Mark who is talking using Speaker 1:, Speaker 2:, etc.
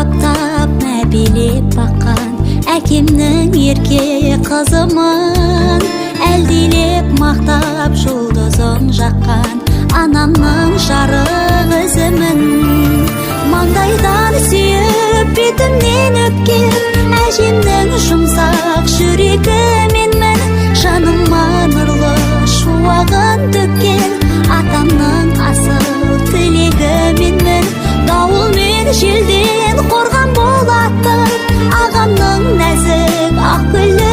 Speaker 1: баптап, мә билеп баққан, әкемнің ерке қызымын. Әлдилеп мақтап, жұлдызын жаққан, анамның жарық ізімін. Маңдайдан сүйіп, бетімнен өпкен, әжемнің жұмсақ жүрегі менмін. Жаныма нұрлы шуағын төккен, атамның асыл тілегі менмін. Дауыл мен желден қорған болатын, ағамның нәзік ақ гүлі